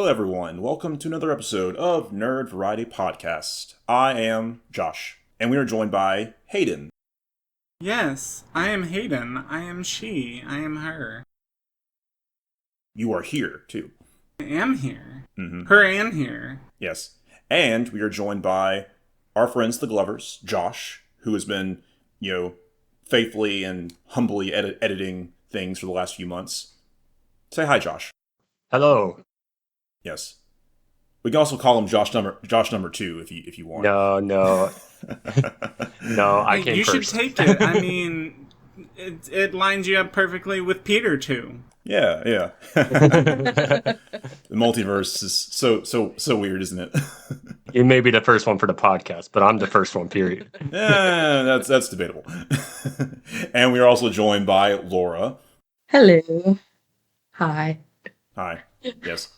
Hello, everyone. Welcome to another episode of Nerd Variety Podcast. I am Josh, and we are joined by Hayden. Yes, I am Hayden. I am she. I am her. You are here, too. I am here. Mm-hmm. Her and here. Yes. And we are joined by our friends, the Glovers, Josh, who has been, faithfully and humbly editing things for the last few months. Say hi, Josh. Hello. Yes. We can also call him Josh number 2 if you want. No. No, I came You first. should take it. I mean, it lines you up perfectly with Peter, too. Yeah. The multiverse is so weird, isn't it? You may be the first one for the podcast, but I'm the first one, period. Yeah, that's debatable. And we are also joined by Laura. Hello. Hi. Hi. Yes.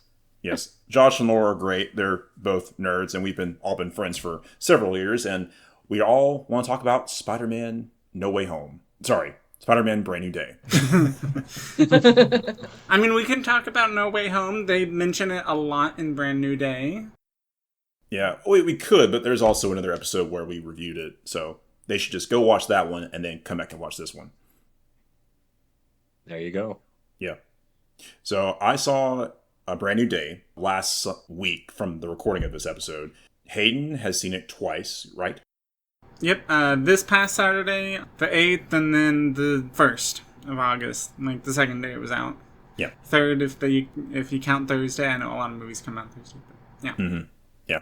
Josh and Laura are great. They're both nerds, and we've all been friends for several years, and we all want to talk about Spider-Man No Way Home. Sorry, Spider-Man Brand New Day. I mean, we can talk about No Way Home. They mention it a lot in Brand New Day. Yeah, we could, but there's also another episode where we reviewed it, so they should just go watch that one and then come back and watch this one. There you go. Yeah. So I saw A Brand New Day last week from the recording of this episode. Hayden has seen it twice, right? Yep, this past Saturday, the 8th, and then the 1st of August. Like, the second day it was out. Yeah. 3rd if you count Thursday. I know a lot of movies come out Thursday, but yeah. Mm-hmm. Yeah.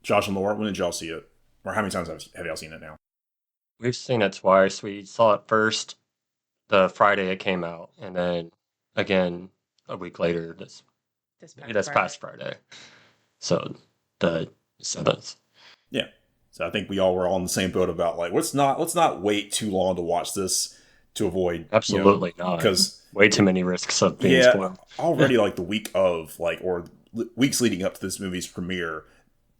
Josh and Laura, when did y'all see it? Or how many times have y'all seen it now? We've seen it twice. We saw it first the Friday it came out, and then again a week later this past Friday. So the 7th. Yeah. So I think we all were all in the same boat about like let's not wait too long to watch this to avoid Absolutely not, because way too many risks of being spoiled. Already like the week of or weeks leading up to this movie's premiere,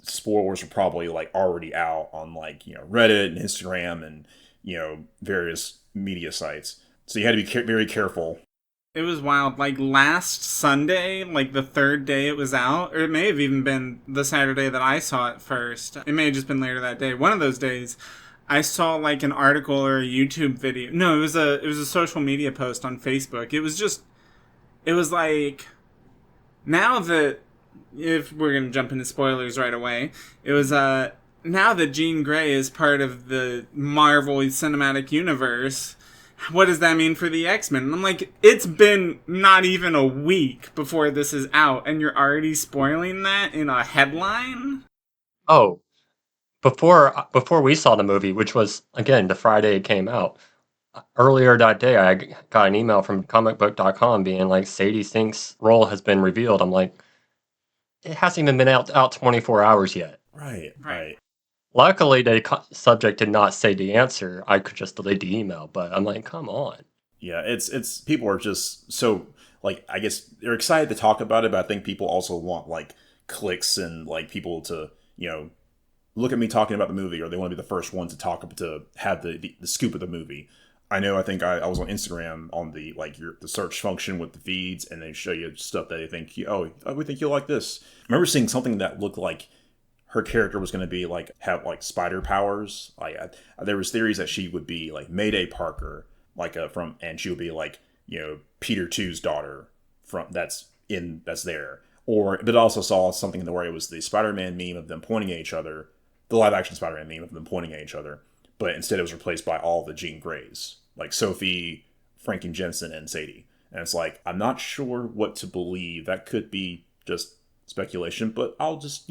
spoilers are probably like already out on Reddit and Instagram and various media sites. So you had to be very careful. It was wild. Like, last Sunday, like the 3rd day it was out, or it may have even been the Saturday that I saw it first. It may have just been later that day. One of those days, I saw like an article or a YouTube video. No, it was a social media post on Facebook. It was like, now that, if we're going to jump into spoilers right away, it was, now that Jean Grey is part of the Marvel Cinematic Universe, what does that mean for the X-Men? And I'm like, it's been not even a week before this is out, and you're already spoiling that in a headline? Oh, before we saw the movie, which was, again, the Friday it came out, earlier that day I got an email from comicbook.com being like, Sadie Sink's role has been revealed. I'm like, it hasn't even been out 24 hours yet. Right. Luckily, the subject did not say the answer. I could just delete the email, but I'm like, come on. Yeah, it's people are just so I guess they're excited to talk about it, but I think people also want clicks and people to look at me talking about the movie, or they want to be the first one to have the scoop of the movie. I think I was on Instagram on the the search function with the feeds, and they show you stuff that they think we think you'll like this. I remember seeing something that looked like her character was going to be have spider powers. There was theories that she would be Mayday Parker, and she would be Peter 2's daughter that's there. But also saw something where it was the Spider-Man meme of them pointing at each other, the live action Spider-Man meme of them pointing at each other, but instead it was replaced by all the Jean Greys, like Sophie, Franken Jensen, and Sadie. And it's I'm not sure what to believe. That could be just speculation, but I'll just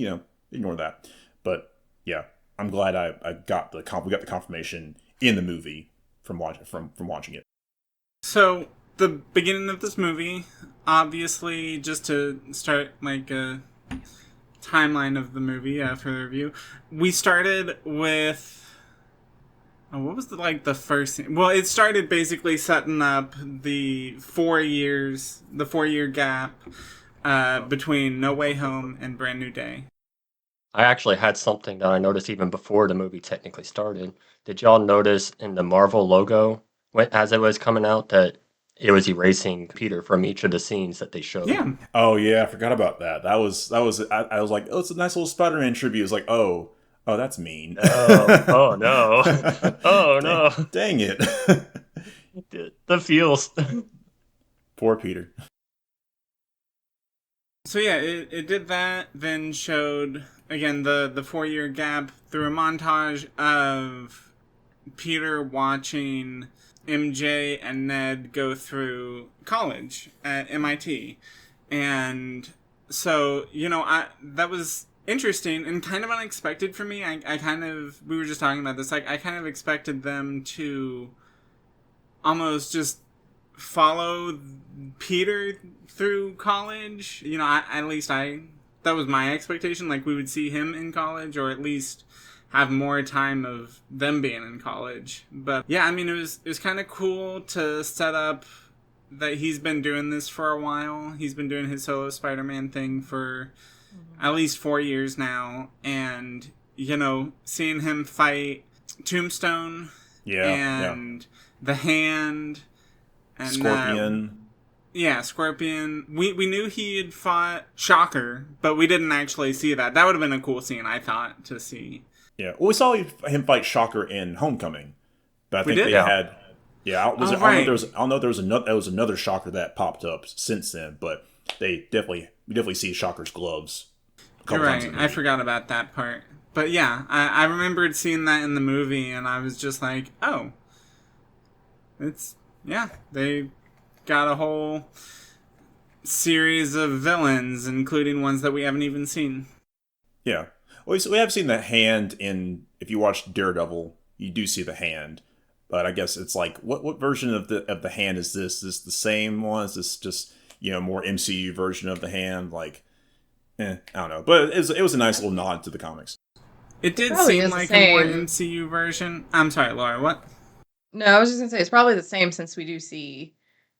ignore that. But yeah, I'm glad we got the confirmation in the movie from watching it. So the beginning of this movie, obviously, just to start a timeline of the movie after the review, we started with what was the first thing? Well, it started basically setting up the 4-year gap between No Way Home and Brand New Day. I actually had something that I noticed even before the movie technically started. Did y'all notice in the Marvel logo, as it was coming out, that it was erasing Peter from each of the scenes that they showed. Yeah. Oh yeah, I forgot about that. I was like, oh, it's a nice little Spider-Man tribute. It's like, oh, that's mean. Oh no. Oh dang, no. dang it. The feels. Poor Peter. So yeah, it did that, then showed, again, the 4-year gap through a montage of Peter watching MJ and Ned go through college at MIT. And so, that was interesting and kind of unexpected for me. I kind of, we were just talking about this, like, I kind of expected them to almost just follow Peter through college. At least that was my expectation. Like, we would see him in college, or at least have more time of them being in college. But yeah, I mean, it was kind of cool to set up that he's been doing this for a while. He's been doing his solo Spider-Man thing for at least 4 years now, and seeing him fight Tombstone, and the Hand, and Scorpion. Scorpion. We knew he had fought Shocker, but we didn't actually see that. That would have been a cool scene, I thought, to see. Yeah, well, we saw him fight Shocker in Homecoming, but I think they had. Yeah, I don't know if there was another Shocker that popped up since then, but we definitely see Shocker's gloves. You're right. I forgot about that part. But yeah, I remembered seeing that in the movie, and I was just like, oh, they got a whole series of villains, including ones that we haven't even seen. Yeah. Well, we have seen the Hand in, if you watch Daredevil, you do see the Hand. But I guess it's like, what version of the Hand is this? Is this the same one? Is this just, more MCU version of the Hand? Like, I don't know. But it was a nice little nod to the comics. It did seem like a more MCU version. I'm sorry, Laura, what? No, I was just going to say, it's probably the same, since we do see,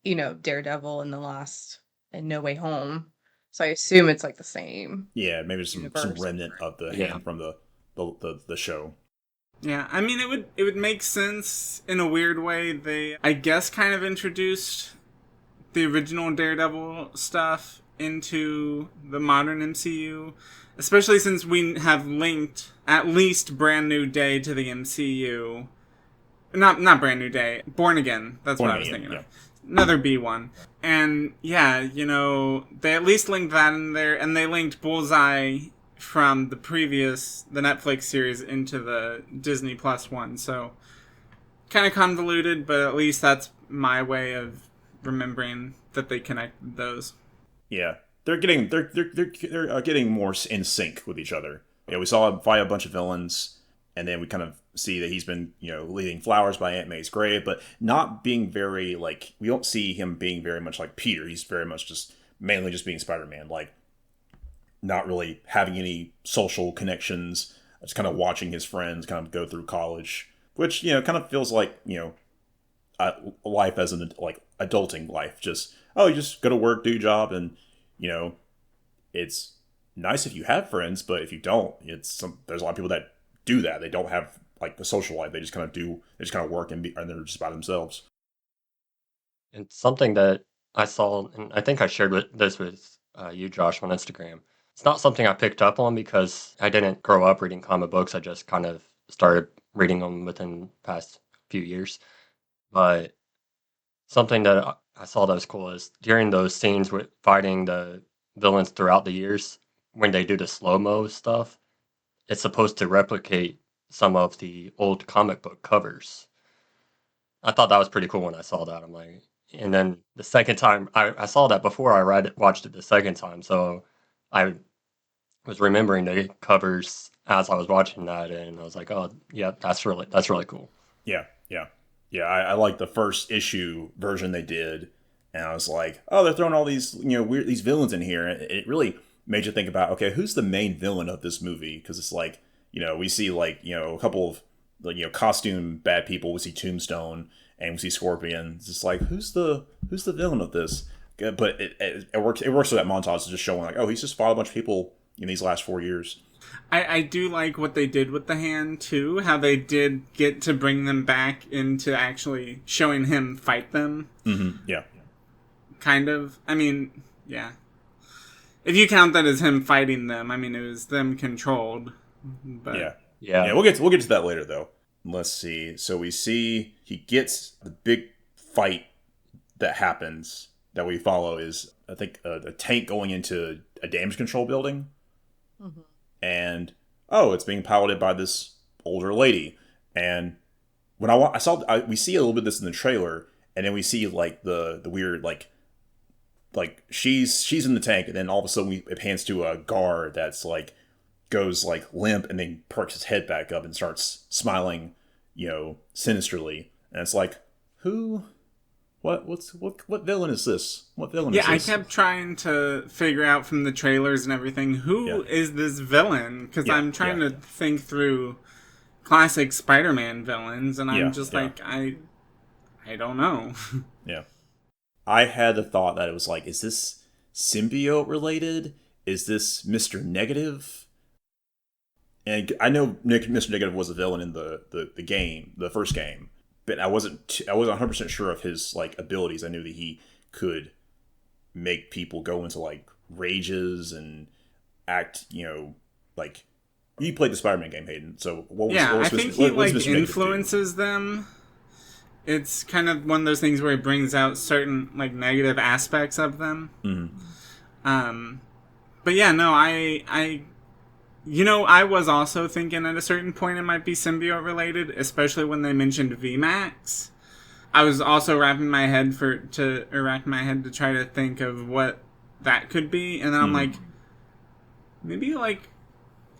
Daredevil in No Way Home. So I assume it's like the same. Yeah, maybe some remnant of the Hand from the show. Yeah, I mean, it would make sense in a weird way. They, I guess, kind of introduced the original Daredevil stuff into the modern MCU, especially since we have linked at least Brand New Day to the MCU. Not Brand New Day, Born Again. That's what I was thinking of. Another B one. And yeah, they at least linked that in there, and they linked Bullseye from the Netflix series into the Disney Plus one. So kind of convoluted, but at least that's my way of remembering that they connected those. Yeah, they're getting more in sync with each other. Yeah, we saw him fight a bunch of villains, and then we kind of see that he's been, leading Flowers by Aunt May's grave, but not being very, like, we don't see him being very much like Peter. He's very much mainly just being Spider-Man, like, not really having any social connections, just kind of watching his friends kind of go through college, which, kind of feels like, life as like, adulting life. You just go to work, do your job, and, it's nice if you have friends, but if you don't, there's a lot of people that do that. They don't have, like, a social life. They just kind of work and they're just by themselves. And something that I saw, and I think I shared this with you, Josh, on Instagram. It's not something I picked up on because I didn't grow up reading comic books. I just kind of started reading them within the past few years. But something that I saw that was cool is during those scenes with fighting the villains throughout the years, when they do the slow-mo stuff, it's supposed to replicate some of the old comic book covers. I thought that was pretty cool when I saw that. I'm like, and then the second time, I saw that before I watched it the second time, so I was remembering the covers as I was watching that, and I was like, oh, yeah, that's really cool. Yeah. I like the first issue version they did, and I was like, oh, they're throwing all these weird these villains in here. And it really made you think about, okay, who's the main villain of this movie? Because it's like, we see like a couple of costume bad people. We see Tombstone and we see Scorpion. It's just like, who's the villain of this? But it works with that montage, just showing like, oh, he's just fought a bunch of people in these last 4 years. I do like what they did with the hand, too. How they did get to bring them back into actually showing him fight them. Mm-hmm. Yeah. Kind of. I mean, yeah. If you count that as him fighting them, I mean, it was them controlled. But Yeah. Yeah. Yeah, we'll get to that later though. Let's see. So we see he gets the big fight that happens that we follow is I think a tank going into a damage control building, Mhm. and it's being piloted by this older lady. And when we see a little bit of this in the trailer, and then we see like the weird like she's in the tank, and then all of a sudden it pans to a guard that's like goes like limp and then perks his head back up and starts smiling, sinisterly. And it's like, who? What villain is this? What villain is yeah, I this? kept trying to figure out from the trailers and everything, who is this villain? Because I'm trying to think through classic Spider-Man villains, and I'm just like, I don't know. Yeah. I had the thought that it was like, is this symbiote related? Is this Mr. Negative? And I know Mr. Negative was a villain in the game, the first game, but I wasn't 100% sure of his like abilities. I knew that he could make people go into like rages and act, like you played the Spider-Man game, Hayden. So I think he like influences them. It's kind of one of those things where he brings out certain like negative aspects of them. Mm-hmm. But yeah, no, I was also thinking at a certain point it might be symbiote related, especially when they mentioned VMAX. I was also racking my head to try to think of what that could be, and then I'm like, maybe like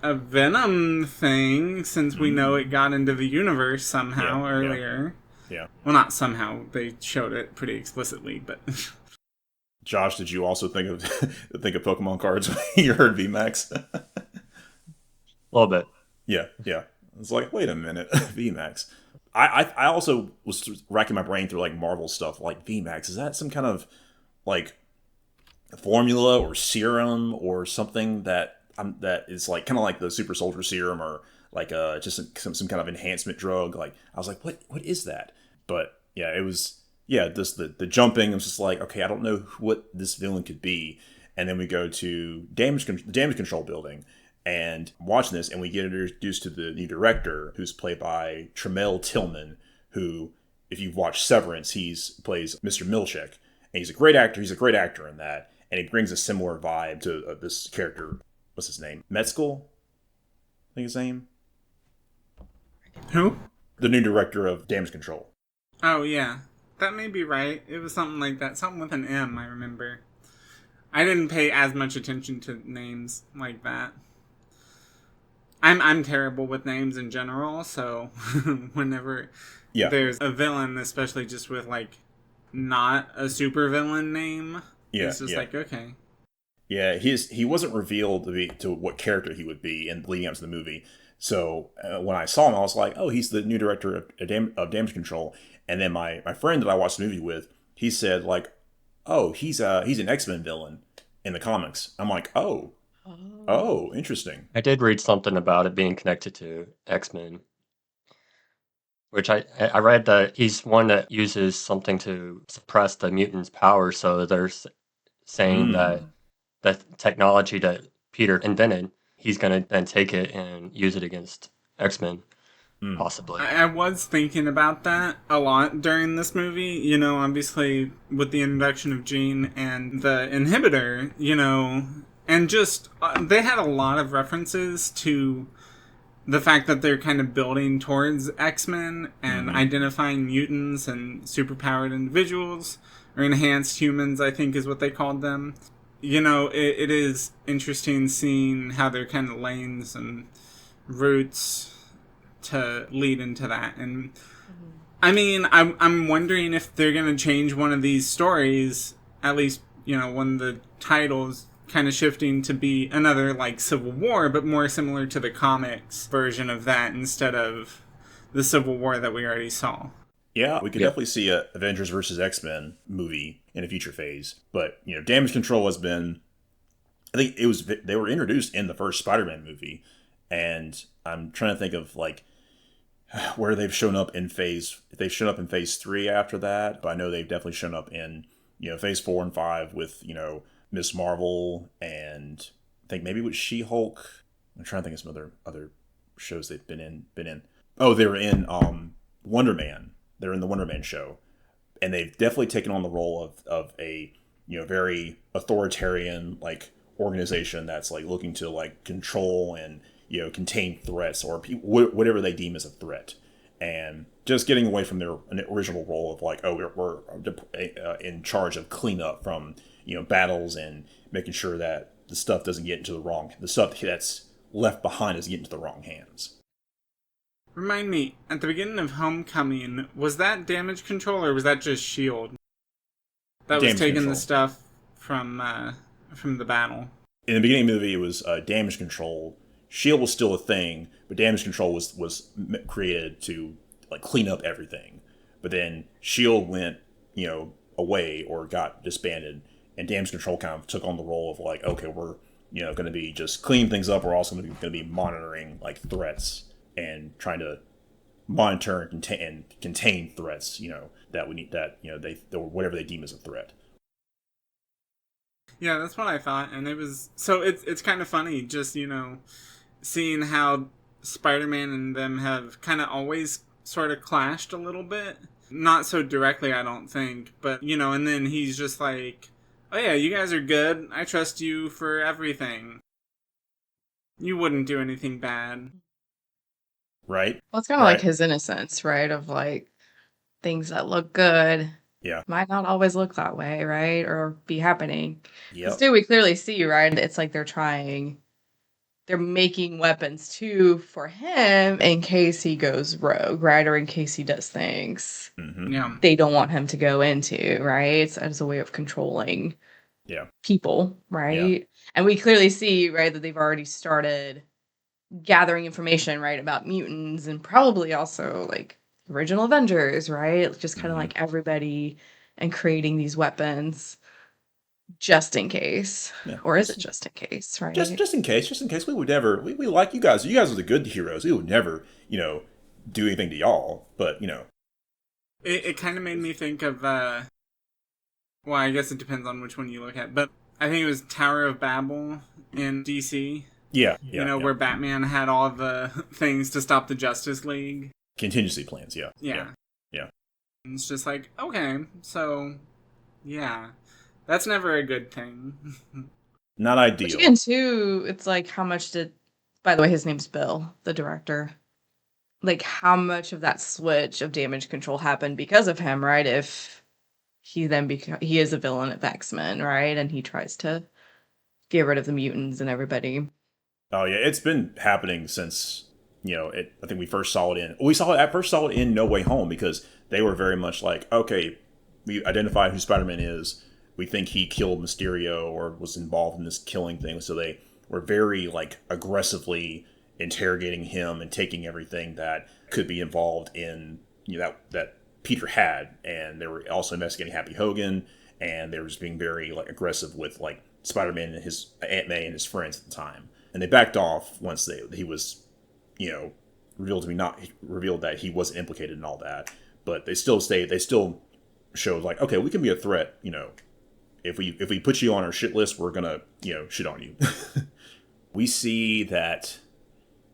a Venom thing, since we know it got into the universe somehow earlier. Yeah. Well, not somehow. They showed it pretty explicitly, but. Josh, did you also think of Pokemon cards when you heard VMAX? A little bit. Yeah. It's like, wait a minute, VMAX. I also was racking my brain through like Marvel stuff, like VMAX. Is that some kind of like formula or serum or something that is like kind of like the Super Soldier Serum or like just some kind of enhancement drug? Like I was like, what is that? But yeah, it was just the jumping. I was just like, okay, I don't know what this villain could be. And then we go to the damage control building and watching this, and we get introduced to the new director, who's played by Tremel Tillman, who, if you've watched Severance, plays Mr. Milchick, and he's a great actor. He's a great actor in that, and he brings a similar vibe to this character. What's his name? Metzger, I think his name. Who? The new director of Damage Control. Oh yeah, that may be right. It was something like that, something with an M. I remember. I didn't pay as much attention to names like that. I'm terrible with names in general, so whenever there's a villain, especially just with like not a super villain name, it's just like, okay. Yeah, he wasn't revealed to what character he would be in leading up to the movie. So when I saw him, I was like, oh, he's the new director of Damage Control. And then my friend that I watched the movie with, he said like, oh, he's an X-Men villain in the comics. I'm like, oh, interesting. I did read something about it being connected to X-Men, which I read that he's one that uses something to suppress the mutants' power. So they're saying that the technology that Peter invented, he's going to then take it and use it against X-Men, possibly. I was thinking about that a lot during this movie. Obviously with the introduction of Jean and the inhibitor, and just they had a lot of references to the fact that they're kind of building towards X-Men and identifying mutants and superpowered individuals, or enhanced humans, I think is what they called them. It is interesting seeing how they're kind of laying some roots to lead into that. And I mean, I'm wondering if they're going to change one of these stories, at least, when the title's kind of shifting to be another like Civil War, but more similar to the comics version of that instead of the Civil War that we already saw. Yeah, we could definitely see a Avengers versus X-Men movie in a future phase. But, Damage Control has been I think it was they were introduced in the first Spider-Man movie, and I'm trying to think of like where they've shown up in phase. They've shown up in phase 3 after that, but I know they've definitely shown up in phase 4 and 5 with Miss Marvel, and I think maybe with She-Hulk. I'm trying to think of some other shows they've been in. Oh, they were in Wonder Man. They're in the Wonder Man show, and they've definitely taken on the role of a very authoritarian like organization that's like looking to like control and contain threats or whatever they deem as a threat, and just getting away from their original role of like, oh, we're in charge of cleanup from battles and making sure that the stuff doesn't get into the stuff that's left behind doesn't get into the wrong hands. Remind me, at the beginning of Homecoming, was that damage control or was that just S.H.I.E.L.D. that was taking the stuff from the battle? In the beginning of the movie, it was damage control. S.H.I.E.L.D. was still a thing, but damage control was created to like clean up everything. But then S.H.I.E.L.D. went away or got disbanded, and damage control kind of took on the role of like, okay, we're going to be just cleaning things up. We're also going to be monitoring like threats and trying to monitor and contain threats, that we need, that they or whatever they deem as a threat. Yeah, that's what I thought, and it was so it's kind of funny just seeing how Spider-Man and them have kind of always sort of clashed a little bit, not so directly, I don't think, but and then he's just like, oh yeah, you guys are good. I trust you for everything. You wouldn't do anything bad. Right? Well, it's kind of like his innocence, right? Of like things that look good might not always look that way, right? Or be happening. Yeah. Still, we clearly see, right? It's like they're making weapons too for him in case he goes rogue, right? Or in case he does things they don't want him to go into, right? As a way of controlling people, right? And we clearly see, right, that they've already started gathering information, right, about mutants and probably also like original Avengers, right? Just kind of like everybody, and creating these weapons just in case. Or is it just in case, right? Just in case. We would never, we like you guys. You guys are the good heroes. We would never, do anything to y'all. But, It kind of made me think of, well, I guess it depends on which one you look at, but I think it was Tower of Babel in DC. Where Batman had all the things to stop the Justice League. Contingency plans, Yeah. And it's just like, okay, so, yeah. That's never a good thing. Not ideal. Which again, too, it's like how much by the way, his name's Bill, the director. Like how much of that switch of damage control happened because of him, right? If he then he is a villain of X-Men, right? And he tries to get rid of the mutants and everybody. Oh yeah, it's been happening since I think we first saw it in No Way Home, because they were very much like, okay, we identified who Spider-Man is. We think he killed Mysterio or was involved in this killing thing. So they were very like aggressively interrogating him and taking everything that could be involved in that Peter had, and they were also investigating Happy Hogan, and they were just being very like aggressive with like Spider-Man and his Aunt May and his friends at the time. And they backed off once he was, revealed that he wasn't implicated in all that. But they still showed like, okay, we can be a threat, if we put you on our shit list, we're gonna, shit on you. We see that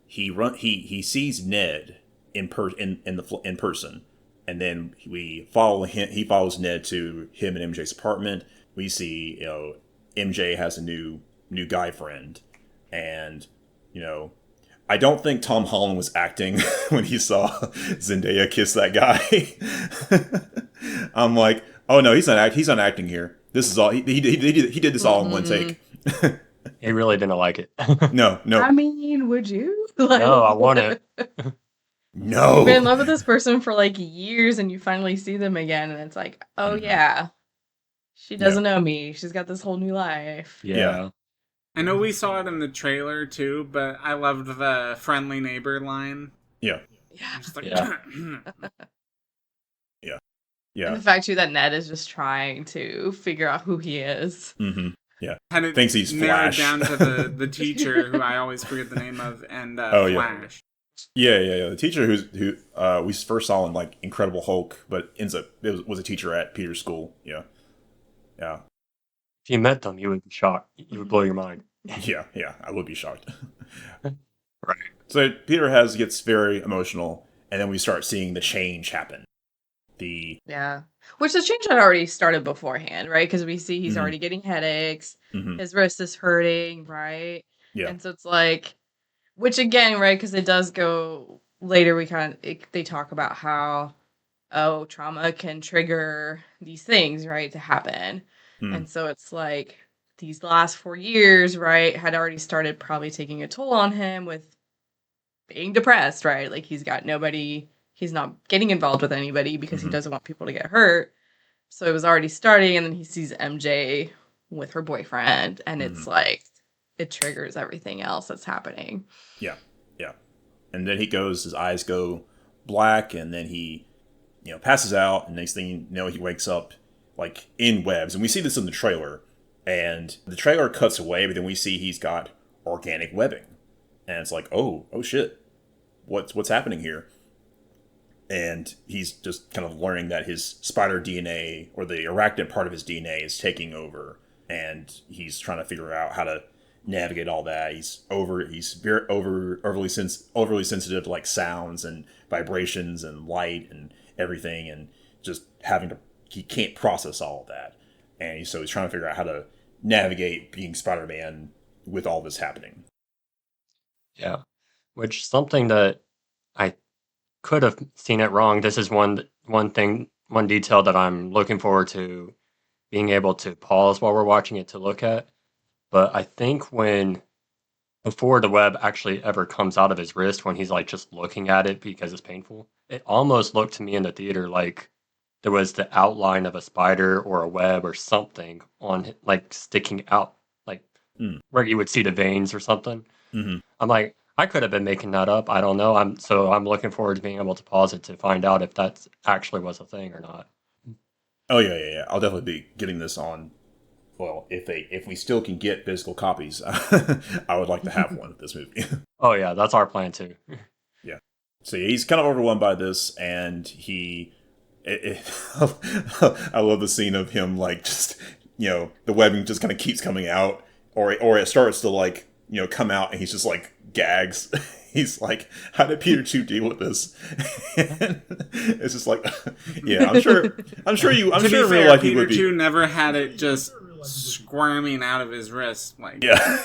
he sees Ned in person, and then we follow him. He follows Ned to him and MJ's apartment. We see, MJ has a new guy friend. And, I don't think Tom Holland was acting when he saw Zendaya kiss that guy. I'm like, oh no, he's not acting here. This is all he did this all in one take. He really didn't like it. No. I mean, would you? Like, no, I want it. No. You've been in love with this person for like years, and you finally see them again, and it's like, oh yeah, she doesn't know me. She's got this whole new life. Yeah. I know we saw it in the trailer too, but I loved the friendly neighbor line. Yeah. Like, Yeah. And the fact too that Ned is just trying to figure out who he is. Mm-hmm. Yeah. Had it Thinks he's narrowed Flash. down to the teacher, who I always forget the name of, and Oh, Flash. Yeah. The teacher who we first saw in like Incredible Hulk, but ends up was a teacher at Peter's school. Yeah. If you met them, you would be shocked. You would blow your mind. Yeah. I would be shocked. Right. So Peter gets very emotional, and then we start seeing the change happen. Which the change had already started beforehand, right? Because we see he's already getting headaches. His wrist is hurting, right? Yeah. And so it's like, which again, right? Because it does go later. They talk about how trauma can trigger these things, right, to happen. And so it's like these last 4 years, right, had already started probably taking a toll on him with being depressed, right? Like he's not getting involved with anybody because he doesn't want people to get hurt. So it was already starting, and then he sees MJ with her boyfriend, and it's like it triggers everything else that's happening. Yeah. And then his eyes go black, and then he, passes out, and next thing you know, he wakes up like in webs. And we see this in the trailer, and the trailer cuts away, but then we see he's got organic webbing. And it's like, oh shit. What's happening here? And he's just kind of learning that his spider DNA, or the arachnid part of his DNA, is taking over, and he's trying to figure out how to navigate all that. He's very overly sensitive to like sounds and vibrations and light and everything, and just he can't process all of that, and so he's trying to figure out how to navigate being Spider-Man with all this happening. Yeah, which something that I could have seen it wrong. This is one detail that I'm looking forward to being able to pause while we're watching it to look at. But I think before the web actually ever comes out of his wrist, when he's like just looking at it because it's painful, it almost looked to me in the theater like there was the outline of a spider or a web or something on like sticking out, like where you would see the veins or something. I'm like, I could have been making that up. I don't know. I'm looking forward to being able to pause it to find out if that actually was a thing or not. Oh yeah. I'll definitely be getting this on. Well, if we still can get physical copies, I would like to have one of this movie. Oh yeah, that's our plan too. Yeah. So he's kind of overwhelmed by this, and I love the scene of him like just the webbing just kind of keeps coming out, or it starts to like come out, and he's just like gags. He's like, how did Peter 2 deal with this? And it's just like, yeah, I'm sure in real life he would be. Peter 2 never had it just squirming out of his wrist, like yeah.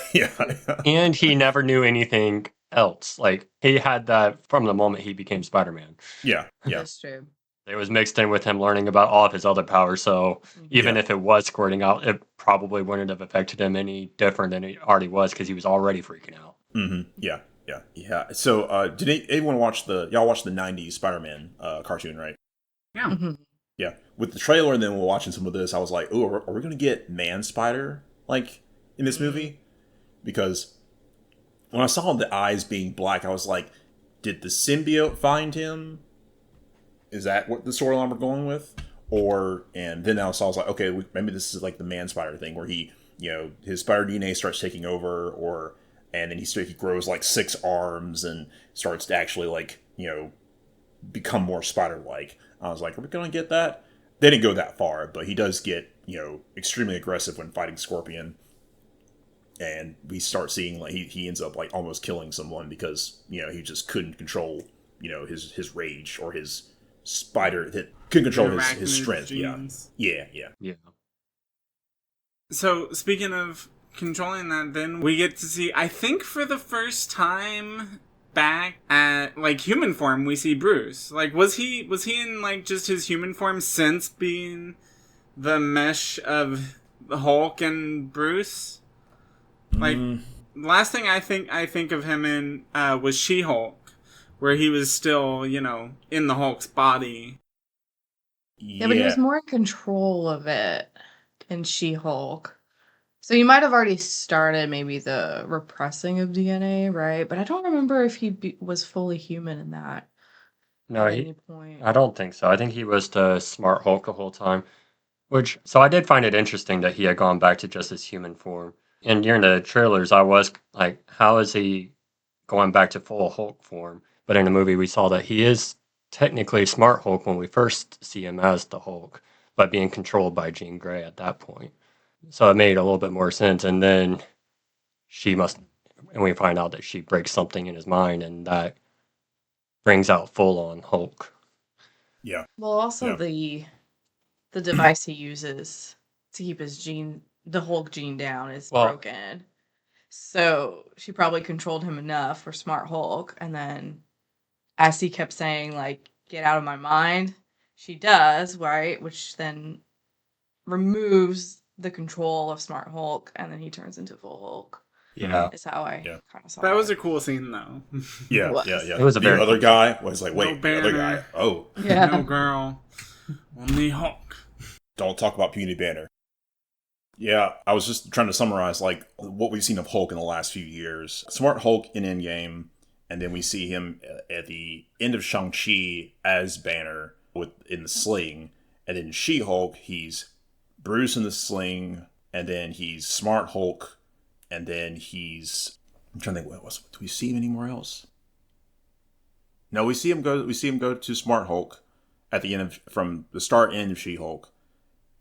And he never knew anything else. Like he had that from the moment he became Spider-Man. Yeah. That's true. It was mixed in with him learning about all of his other powers, so even if it was squirting out, it probably wouldn't have affected him any different than it already was, because he was already freaking out. Yeah. So, did anyone watch y'all watch the '90s Spider-Man cartoon, right? Yeah. Yeah. With the trailer, and then we're watching some of this, I was like, "Oh, are we gonna get Man Spider like in this movie?" Because when I saw the eyes being black, I was like, "Did the symbiote find him? Is that what the storyline we're going with?" And then I was like, "Okay, maybe this is like the Man Spider thing, where he, his spider DNA starts taking over, and then he grows like 6 arms and starts to actually like become more spider-like." I was like, are we gonna get that? They didn't go that far, but he does get extremely aggressive when fighting Scorpion, and we start seeing like he ends up like almost killing someone because he just couldn't control his rage, or his spider that couldn't control his strength. Genes. Yeah. So speaking of controlling that, then we get to see, I think for the first time back at like human form, we see Bruce. Like, was he in like just his human form since being the mesh of the Hulk and Bruce? Like, last thing I think of him in was She-Hulk, where he was still in the Hulk's body. Yeah, but he was more in control of it in She-Hulk. So you might have already started maybe the repressing of DNA, right? But I don't remember if he was fully human in that. No, at any point. I don't think so. I think he was the smart Hulk the whole time. So I did find it interesting that he had gone back to just his human form. And during the trailers, I was like, how is he going back to full Hulk form? But in the movie, we saw that he is technically Smart Hulk when we first see him as the Hulk, but being controlled by Jean Grey at that point. So it made a little bit more sense. And then and we find out that she breaks something in his mind, and that brings out full on Hulk. Yeah. Well, also the device he uses to keep the Hulk gene down is broken. So she probably controlled him enough for Smart Hulk, and then as he kept saying, like, get out of my mind, she does, right? Which then removes the control of Smart Hulk, and then he turns into full Hulk. Yeah. Is how I kind of saw that. Was a cool scene, though. Yeah. It was the other guy was like, wait, no the other guy? Oh. Yeah. No girl. Only Hulk. Don't talk about Puny Banner. Yeah, I was just trying to summarize like what we've seen of Hulk in the last few years. Smart Hulk in Endgame, and then we see him at the end of Shang-Chi as Banner in the sling, and then She-Hulk, he's Bruce in the sling, and then he's Smart Hulk, and then he's I'm trying to think do we see him anywhere else? No, we see him go to Smart Hulk at the end from the start end of She-Hulk,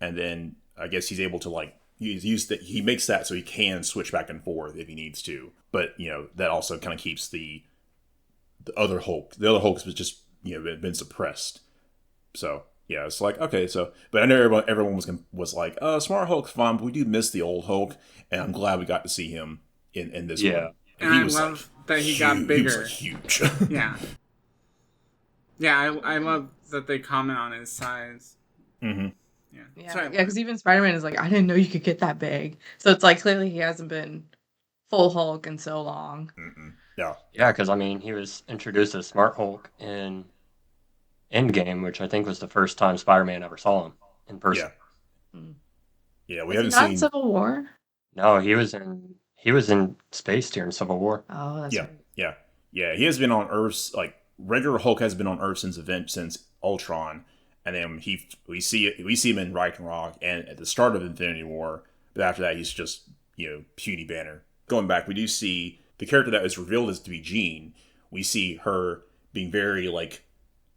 and then I guess he's able to like he makes that so he can switch back and forth if he needs to. But that also kind of keeps the other Hulk. The other Hulk has just been suppressed. So yeah, it's like okay. So but I know everyone was like, Smart Hulk's fine, but we do miss the old Hulk, and I'm glad we got to see him in this one. And I love that he got bigger. He was huge. Yeah. Yeah, I love that they comment on his size. Mm-hmm. Yeah, because even Spider-Man is like, I didn't know you could get that big. So it's like, clearly he hasn't been full Hulk in so long. Mm-mm. Yeah. Yeah, because, he was introduced as Smart Hulk in Endgame, which I think was the first time Spider-Man ever saw him in person. Yeah. Yeah, we haven't seen... Civil War? No, he was in space during Civil War. Oh, that's right. Yeah. Yeah, he has been on Earth, like, regular Hulk has been on Earth since Ultron. And then we see him in Ragnarok and at the start of Infinity War. But after that, he's just puny Banner. Going back, we do see the character that is revealed as to be Jean. We see her being very like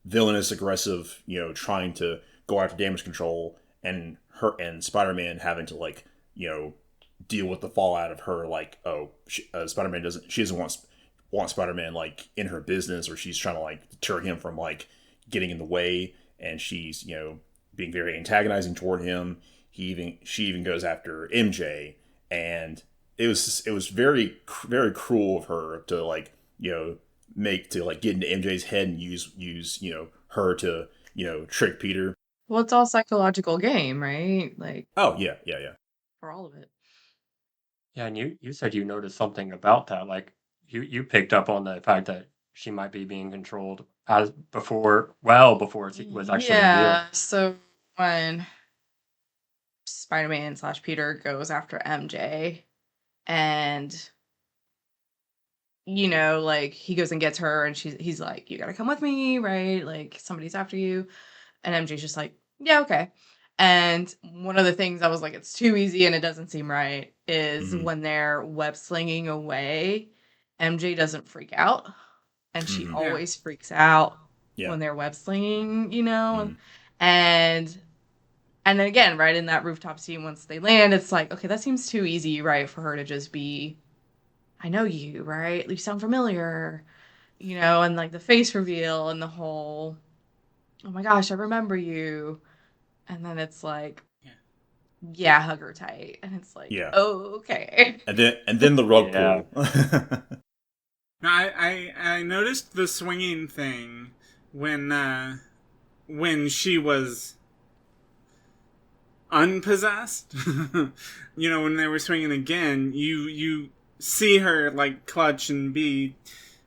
villainous, aggressive, trying to go after damage control, and her and Spider-Man having to like deal with the fallout of her. Like, Spider-Man doesn't want Spider-Man like in her business, or she's trying to like deter him from like getting in the way. And she's, being very antagonizing toward him. She even goes after MJ, and it was very, very cruel of her to like, get into MJ's head and use her to trick Peter. Well, it's all psychological game, right? Like. Oh yeah. For all of it. Yeah, and you said you noticed something about that, like you picked up on the fact that she might be being controlled before it was actually revealed. So when Spider-Man / Peter goes after MJ, and like he goes and gets her, and he's like, you gotta come with me, right? Like somebody's after you, and MJ's just like, yeah, okay. And one of the things I was like, it's too easy and it doesn't seem right is when they're web slinging away, MJ doesn't freak out. And she always freaks out when they're web slinging, and then again, right in that rooftop scene, once they land, it's like, okay, that seems too easy, right, for her to just be, I know you, right? You sound familiar, and like the face reveal and the whole, oh my gosh, I remember you, and then it's like, yeah, hug her tight, and it's like, oh, okay, and then the rug pull. I noticed the swinging thing when she was unpossessed. When they were swinging again, you see her like clutch and be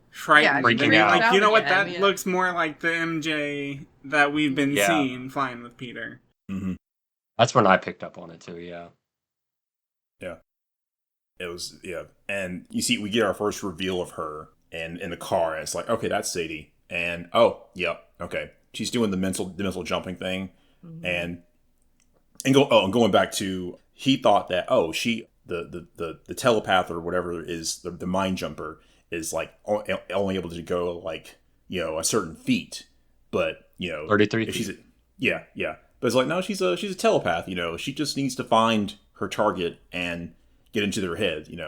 frightened. Freaking out. Like, that looks more like the MJ that we've been seeing flying with Peter. Mm-hmm. That's when I picked up on it too. Yeah. It was, and you see, we get our first reveal of her and in the car, and it's like, okay, that's Sadie, and okay, she's doing the mental jumping thing, and And going back to, he thought that, the telepath or whatever is the mind jumper is like only able to go like, a certain feet, but 33 if feet. she's but it's like, no, she's a telepath. She just needs to find her target and get into their head. Jumping.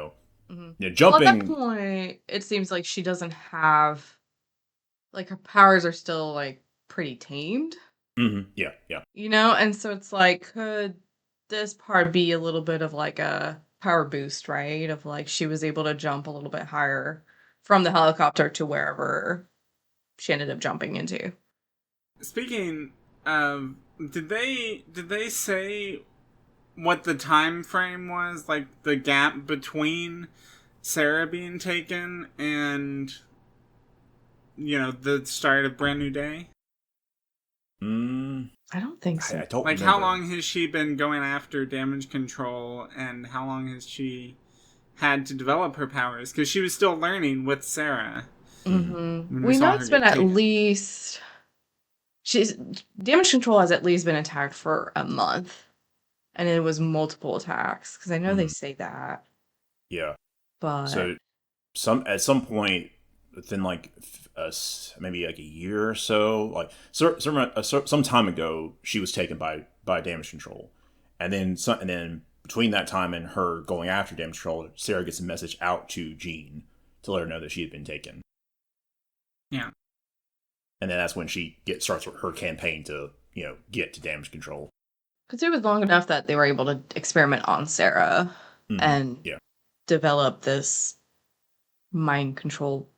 Well, at that point, it seems like she doesn't have, like, her powers are still like pretty tamed. Mm-hmm. Yeah, yeah. And so it's like, could this part be a little bit of like a power boost, right? Of like she was able to jump a little bit higher from the helicopter to wherever she ended up jumping into. Speaking of, did they say what the time frame was, like the gap between Sarah being taken and the start of Brand New Day? I don't think so. I don't like remember. How long has she been going after damage control, and how long has she had to develop her powers? Because she was still learning with Sarah. Mm-hmm. We know it's been at least, damage control has at least been attacked for a month, and it was multiple attacks, because I know they say that. Yeah. But so at some point within like maybe like a year or so, like some time ago, she was taken by damage control, and then between that time and her going after damage control, Sarah gets a message out to Jean to let her know that she had been taken. Yeah. And then that's when she starts her campaign to get to damage control. Because it was long enough that they were able to experiment on Sarah and develop this mind control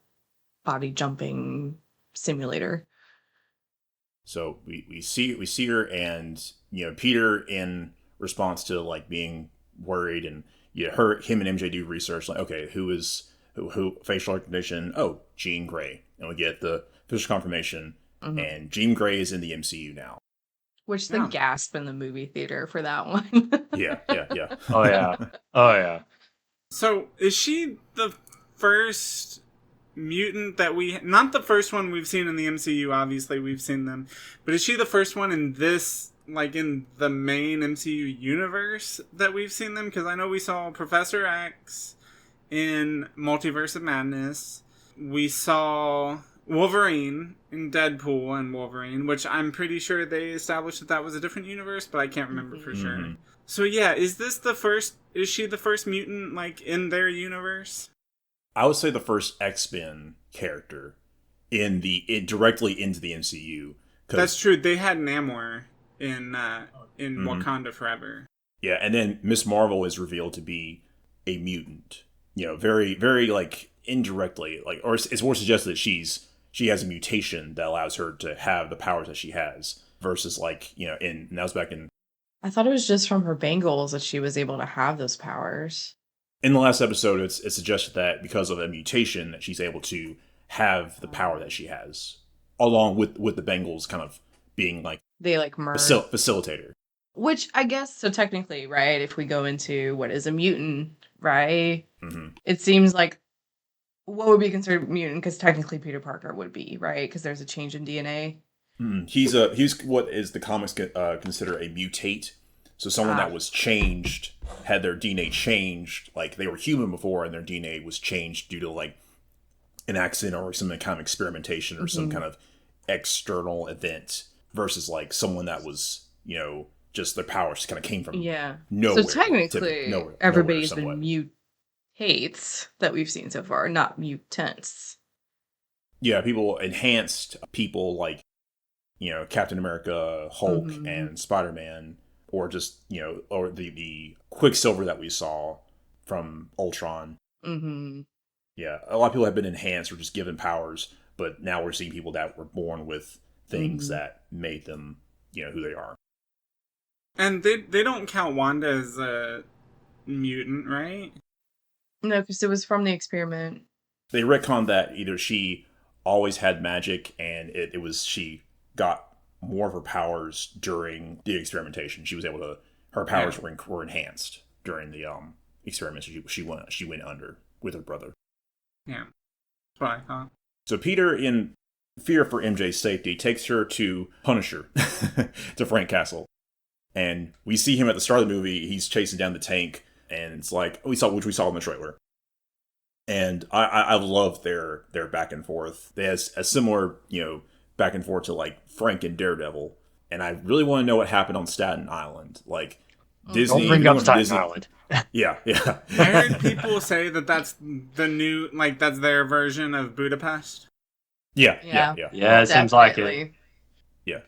body jumping simulator. So we see her, and Peter, in response to like being worried, and him and MJ do research, like, okay, who facial recognition? Oh, Jean Grey, and we get the official confirmation, and Jean Grey is in the MCU now. Which the gasp in the movie theater for that one. Yeah. Oh yeah. So is she the first mutant that not the first one we've seen in the MCU, obviously we've seen them, but is she the first one in this, like in the main MCU universe, that we've seen them? Because I know we saw Professor X in Multiverse of Madness. We saw Wolverine in Deadpool and Wolverine, which I'm pretty sure they established that was a different universe, but I can't remember for sure. So yeah, is she the first mutant, like, in their universe? I would say the first X-Men character directly into the MCU. That's true. They had Namor in Wakanda Forever. Yeah, and then Miss Marvel is revealed to be a mutant. Very, very, like, indirectly, like, or it's more suggested that she has a mutation that allows her to have the powers that she has, versus like, and that was back in. I thought it was just from her bangles that she was able to have those powers. In the last episode, it's suggested that because of a mutation that she's able to have the power that she has, along with the Bengals kind of being like they like merge facilitator. Which I guess, so technically, right? If we go into what is a mutant, right? It seems like what would be considered mutant, because technically Peter Parker would be, right? Because there's a change in DNA. He's what is the comics consider a mutate. So someone that was changed, had their DNA changed, like they were human before and their DNA was changed due to like an accident or some kind of experimentation or some kind of external event, versus like someone that was, just their powers just kind of came from nowhere. So technically, everybody's been mutates that we've seen so far, not mutants. Yeah, enhanced people like, Captain America, Hulk, and Spider-Man. Or just, or the Quicksilver that we saw from Ultron. Yeah, a lot of people have been enhanced or just given powers, but now we're seeing people that were born with things that made them, who they are. And they don't count Wanda as a mutant, right? No, because it was from the experiment. They retconned that either she always had magic and she got more of her powers during the experimentation. She was able to, her powers were enhanced during the experiments she went under with her brother. Yeah, that's what I thought. So Peter, in fear for MJ's safety, takes her to Punisher, to Frank Castle. And we see him at the start of the movie. He's chasing down the tank, and it's like which we saw in the trailer. And I love their back and forth. They has a similar, back and forth to like Frank and Daredevil. And I really want to know what happened on Staten Island. Like Disney. Don't bring up Staten Island. Yeah. I heard people say that that's the new, like that's their version of Budapest. Yeah. It seems like it. Yeah.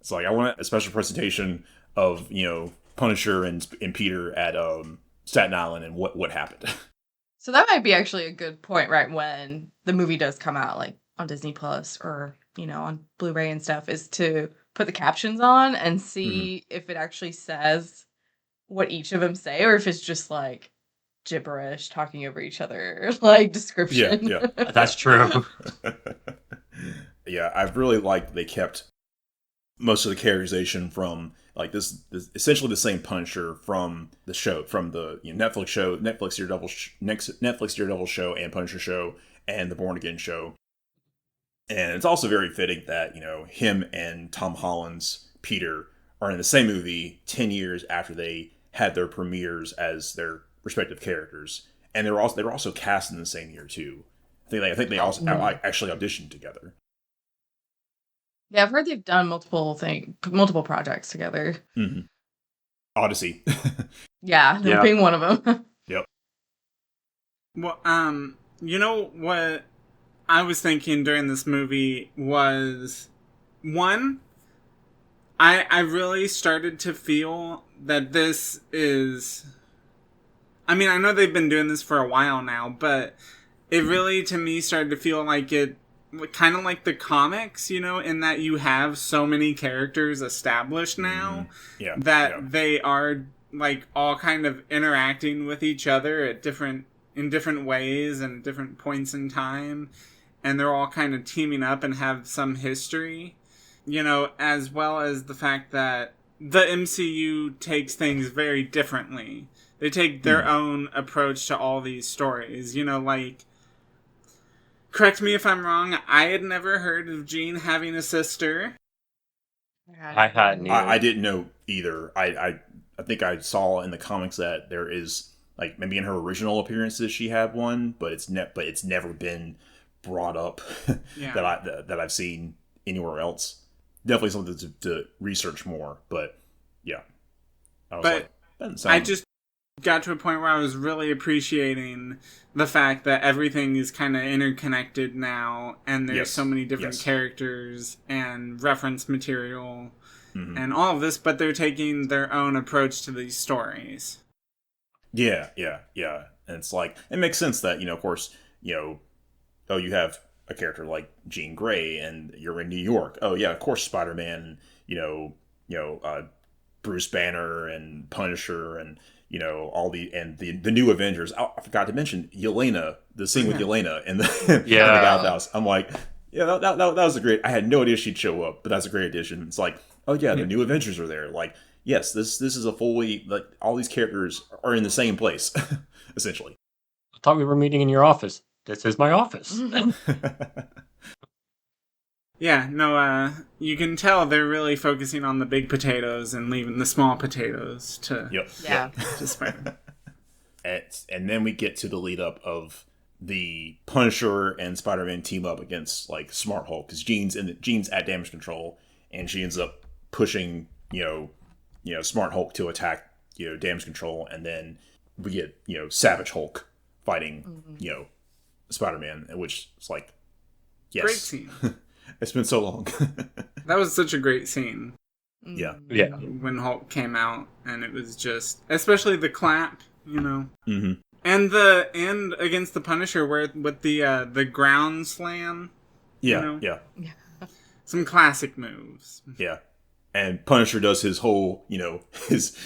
It's like I want a special presentation of Punisher and Peter at Staten Island and what happened. So that might be actually a good point, right? When the movie does come out, like on Disney Plus or, on Blu-ray and stuff, is to put the captions on and see if it actually says what each of them say, or if it's just like gibberish talking over each other, like description. Yeah. That's true. Yeah, I really liked they kept most of the characterization from like this essentially the same Punisher from the show, from the Netflix Daredevil show and Punisher show and the Born Again show. And it's also very fitting that him and Tom Holland's Peter are in the same movie 10 years after they had their premieres as their respective characters, and they were also cast in the same year too. I think they also actually auditioned together. Yeah, I've heard they've done multiple projects together. Mm-hmm. Odyssey. Yeah, being one of them. Yep. Well, what I was thinking during this movie was, one, I really started to feel that this is, I mean, I know they've been doing this for a while now, but it really, to me, started to feel like it, kind of like the comics, in that you have so many characters established now that they are like all kind of interacting with each other in different ways and different points in time, and they're all kind of teaming up and have some history, as well as the fact that the MCU takes things very differently. They take their own approach to all these stories, like, correct me if I'm wrong, I had never heard of Jean having a sister. I hadn't either. I didn't know either. I think I saw in the comics that there is, like, maybe in her original appearances she had one, but it's never been brought up that I've seen anywhere else. Definitely something to research more, but yeah. I just got to a point where I was really appreciating the fact that everything is kind of interconnected now, and there's so many different characters and reference material and all of this, but they're taking their own approach to these stories. Yeah. And it's like, it makes sense that, of course, you have a character like Jean Grey and you're in New York. Oh yeah, of course Spider-Man, Bruce Banner and Punisher and all the new Avengers. I forgot to mention Yelena, the scene with Yelena in the bathhouse. I'm like, yeah, that was a great. I had no idea she'd show up, but that's a great addition. It's like, oh yeah, the new Avengers are there. Like, yes, this is a fully, like, all these characters are in the same place, essentially. I thought we were meeting in your office. This is my office. Yeah, no, you can tell they're really focusing on the big potatoes and leaving the small potatoes to Spider-Man. And then we get to the lead up of the Punisher and Spider-Man team up against, like, Smart Hulk, because Jean's at damage control, and she ends up pushing Smart Hulk to attack damage control, and then we get Savage Hulk fighting Spider-Man, which is like, yes, great scene. It's been so long. That was such a great scene. Yeah. When Hulk came out, and it was just, especially the clap, Mm-hmm. and against the Punisher, with the ground slam. Yeah. Some classic moves. Yeah. And Punisher does his whole, his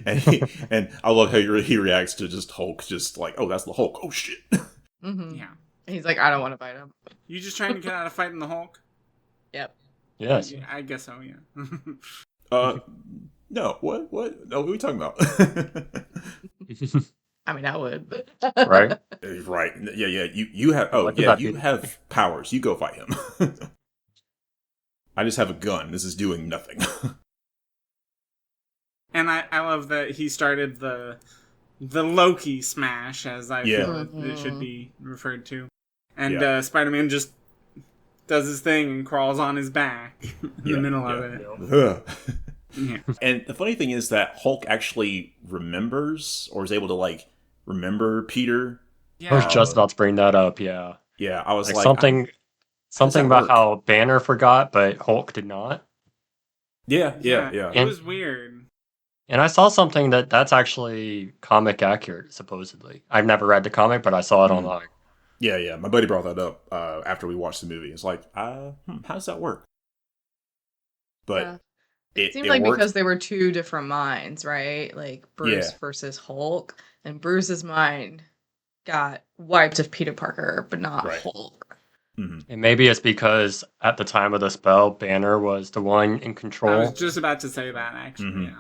and I love how he reacts to just Hulk, just like, oh, that's the Hulk. Oh shit. Mm-hmm. Yeah. He's like, I don't want to fight him. You just trying to get out of fighting the Hulk? Yep. Yes. Yeah, I guess so, yeah. No, what? No, what are we talking about? I mean, I would, but... Right? Right. Yeah, you have, you have powers. You go fight him. I just have a gun. This is doing nothing. And I love that he started the Loki smash, as I feel it should be referred to. And Spider-Man just does his thing and crawls on his back in the middle of it. Yeah. And the funny thing is that Hulk actually remembers, or is able to, like, remember Peter. Yeah. I was just about to bring that up, yeah. Yeah, I was like something about how Banner forgot, but Hulk did not. Yeah. It was weird. And I saw something that's actually comic accurate, supposedly. I've never read the comic, but I saw it online. Yeah. My buddy brought that up after we watched the movie. It's like, how does that work? But it seemed like worked. Because they were two different minds, right? Like Bruce versus Hulk, and Bruce's mind got wiped of Peter Parker, but not Hulk. Mm-hmm. And maybe it's because at the time of the spell, Banner was the one in control. I was just about to say that, actually.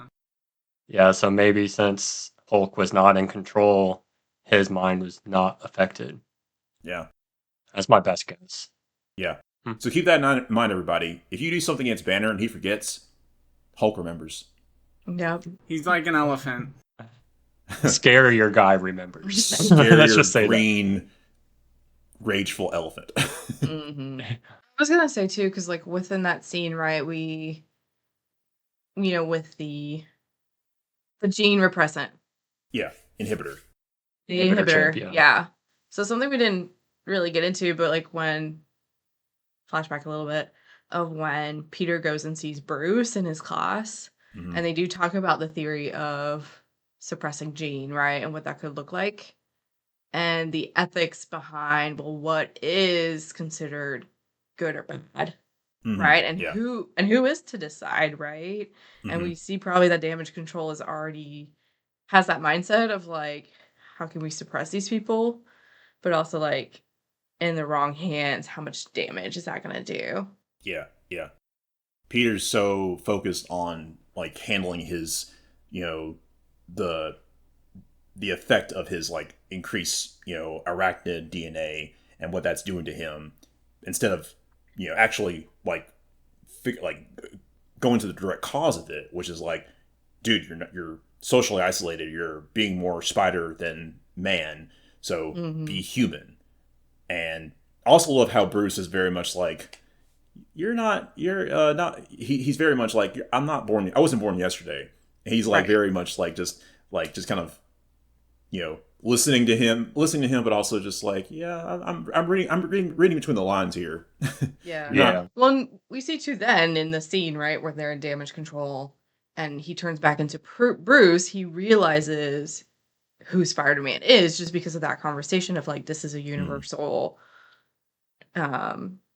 Yeah, so maybe since Hulk was not in control, his mind was not affected. Yeah. That's my best guess. Yeah. So keep that in mind, everybody. If you do something against Banner and he forgets, Hulk remembers. Yep. He's like an elephant. Scarier guy remembers. Scarier, let's just say green, rageful elephant. I was going to say, too, because, like, within that scene, right, we, with the gene repressant. Yeah, inhibitor. The inhibitor, chip, yeah. So something we didn't really get into, but, like, flashback a little bit, of when Peter goes and sees Bruce in his class, and they do talk about the theory of suppressing Jean, right, and what that could look like, and the ethics behind, well, what is considered good or bad, right, and who is to decide, right, and we see probably that damage control is already has that mindset of like, how can we suppress these people, but also like in the wrong hands, how much damage is that going to do? Yeah. Peter's so focused on like handling his, the effect of his like increased, arachnid DNA and what that's doing to him, instead of, actually like going to the direct cause of it, which is like, dude, you're socially isolated. You're being more spider than man, so be human. And also love how Bruce is very much like, he's very much like, I wasn't born yesterday. And he's like very much like just kind of, listening to him, but also just like, I'm reading between the lines here. Yeah. Well, we see too then in the scene, right, where they're in damage control and he turns back into Bruce, he realizes who Spider-Man is just because of that conversation of like, this is a universal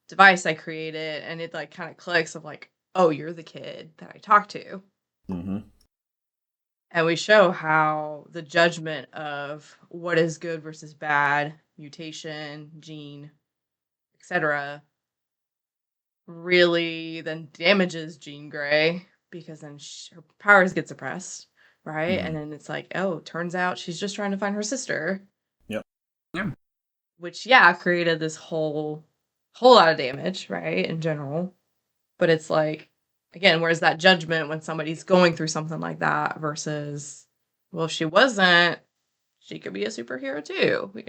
device I created, and it like kind of clicks of like, oh, you're the kid that I talked to. And we show how the judgment of what is good versus bad, mutation, gene, etc., really then damages Jean Grey, because then her powers get suppressed, right? And then it's like, oh, turns out she's just trying to find her sister. Yep. Yeah. Which, created this whole lot of damage, right, in general. But it's like, again, where's that judgment when somebody's going through something like that versus, well, if she wasn't, she could be a superhero too, We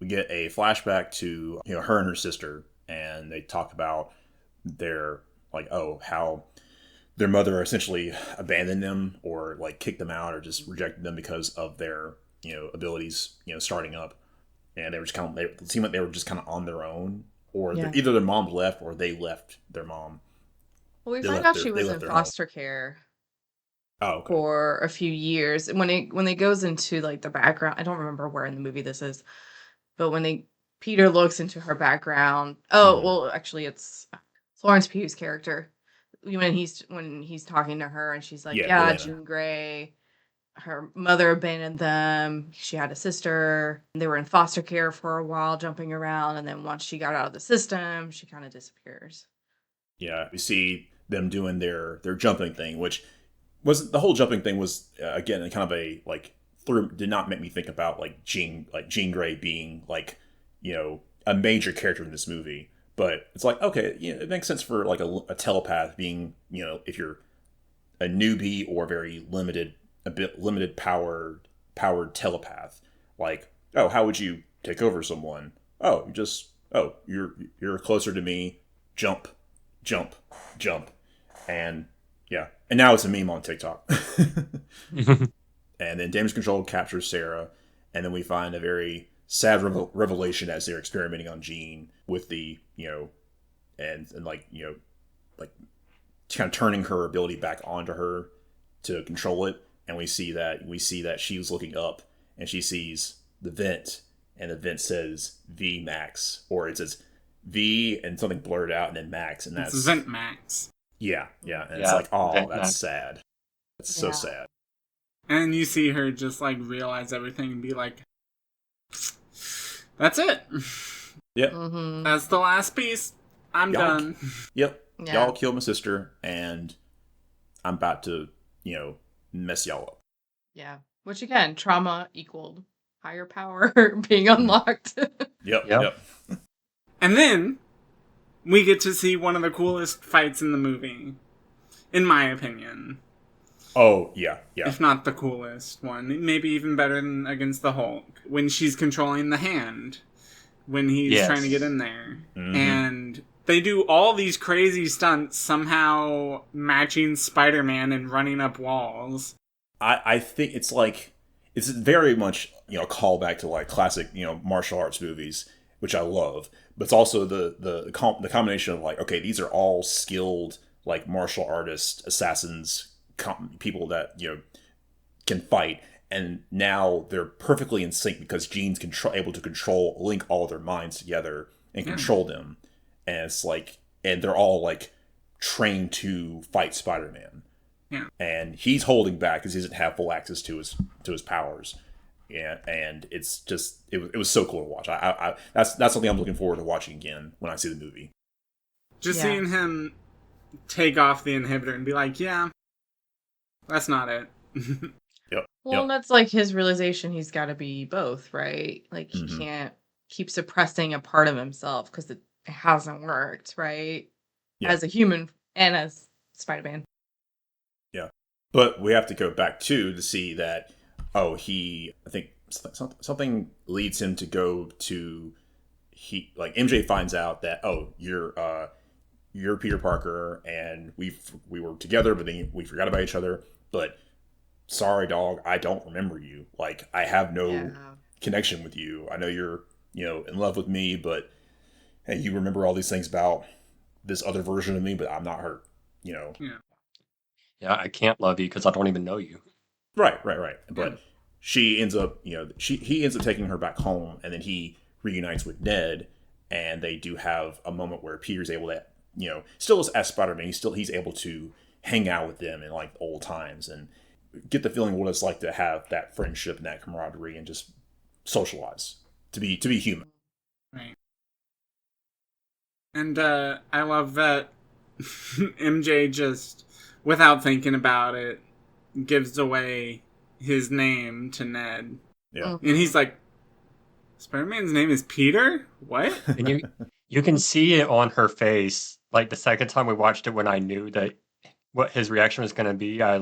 get a flashback to, her and her sister, and they talk about their, like, how their mother essentially abandoned them or, like, kicked them out or just rejected them because of their, abilities, starting up. And they were just it seemed like they were just kind of on their own, or either their mom left or they left their mom. Well, we find out she was in foster care for a few years. When it goes into like the background, I don't remember where in the movie this is, but when Peter looks into her background, well, actually, it's Florence Pugh's character when he's talking to her, and she's like, Jean Grey. Her mother abandoned them. She had a sister. They were in foster care for a while, jumping around. And then once she got out of the system, she kind of disappears. Yeah, we see them doing their jumping thing, which was the whole jumping thing was again kind of a like did not make me think about like Jean Grey being like a major character in this movie, But it's like, okay, it makes sense for like a telepath being, if you're a newbie or very a bit limited powered telepath. Like, oh, how would you take over someone? Oh, you're closer to me. Jump, jump, jump, and yeah, and now it's a meme on TikTok. And then damage control captures Sarah, and then we find a very sad revelation as they're experimenting on Jean with the and like like kind of turning her ability back onto her to control it, and we see that she was looking up and she sees the vent, and the vent says V Max, or it says V and something blurred out and then Max, and that's Vent Max. Yeah, and it's like, oh, that's Max. sad. It's so sad. And you see her just like realize everything and be like, "That's it. Yep. Mm-hmm. That's the last piece. I'm done." Yep. Yeah. Y'all killed my sister, and I'm about to, mess y'all up. Yeah. Which again, trauma equaled higher power being unlocked. Yep. And then we get to see one of the coolest fights in the movie, in my opinion. Oh, yeah. If not the coolest one. Maybe even better than against the Hulk. When she's controlling the hand. When he's trying to get in there. Mm-hmm. And they do all these crazy stunts, somehow matching Spider-Man and running up walls. I think it's very much, a callback to like classic, martial arts movies, which I love. But it's also the combination of like, okay, these are all skilled like martial artists, assassins, people that can fight, and now they're perfectly in sync because Jean's able to link all their minds together and control them, and it's like, and they're all like trained to fight Spider-Man, and he's holding back because he doesn't have full access to his powers, and it's just it was so cool to watch. I that's something I'm looking forward to watching again when I see the movie. Just seeing him take off the inhibitor and be like, yeah. That's not it. Yep. Well, that's like his realization he's got to be both, right? Like he can't keep suppressing a part of himself because it hasn't worked, right? Yeah. As a human and as Spider-Man. Yeah. But we have to go back to see that, I think something leads him to go to, MJ finds out that, you're Peter Parker, and we were together, but then we forgot about each other. But sorry, dog, I don't remember you. Like, I have no connection with you. I know you're, in love with me, but hey, you remember all these things about this other version of me, but I'm not her. Yeah, I can't love you because I don't even know you. Right. But she ends up, he ends up taking her back home, and then he reunites with Ned, and they do have a moment where Peter's able to, still as Spider-Man, he's able to hang out with them in like old times and get the feeling what it's like to have that friendship and that camaraderie and just socialize, to be human. Right. And I love that MJ just, without thinking about it, gives away his name to Ned. Yeah. And he's like, Spider-Man's name is Peter? What? And you can see it on her face. Like the second time we watched it, when I knew that what his reaction was going to be, I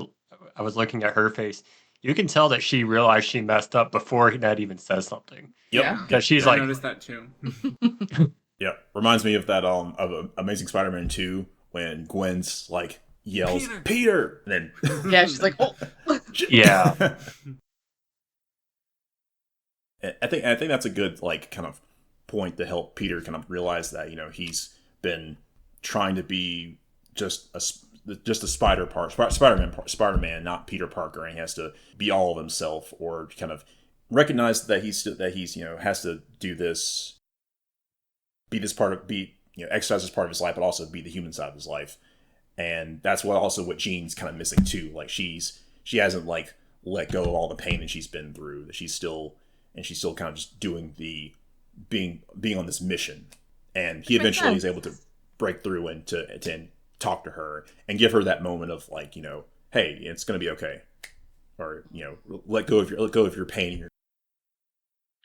was looking at her face. You can tell that she realized she messed up before Ned even says something. Yep. Yeah. Because she's I noticed that too. Yeah. Reminds me of that of Amazing Spider-Man 2 when Gwen's like yells Peter, and then yeah, she's like, oh. Yeah. I think that's a good like kind of point to help Peter kind of realize that he's been trying to be just a Spider-Man, not Peter Parker, and he has to be all of himself, or kind of recognize that he's has to do this, exercise as part of his life, but also be the human side of his life, and that's what Jean's kind of missing too. Like she hasn't like let go of all the pain that she's been through. That she's still kind of just doing being on this mission, and he eventually is able to break through and to talk to her and give her that moment of like, hey, it's gonna be okay, or let go of your pain.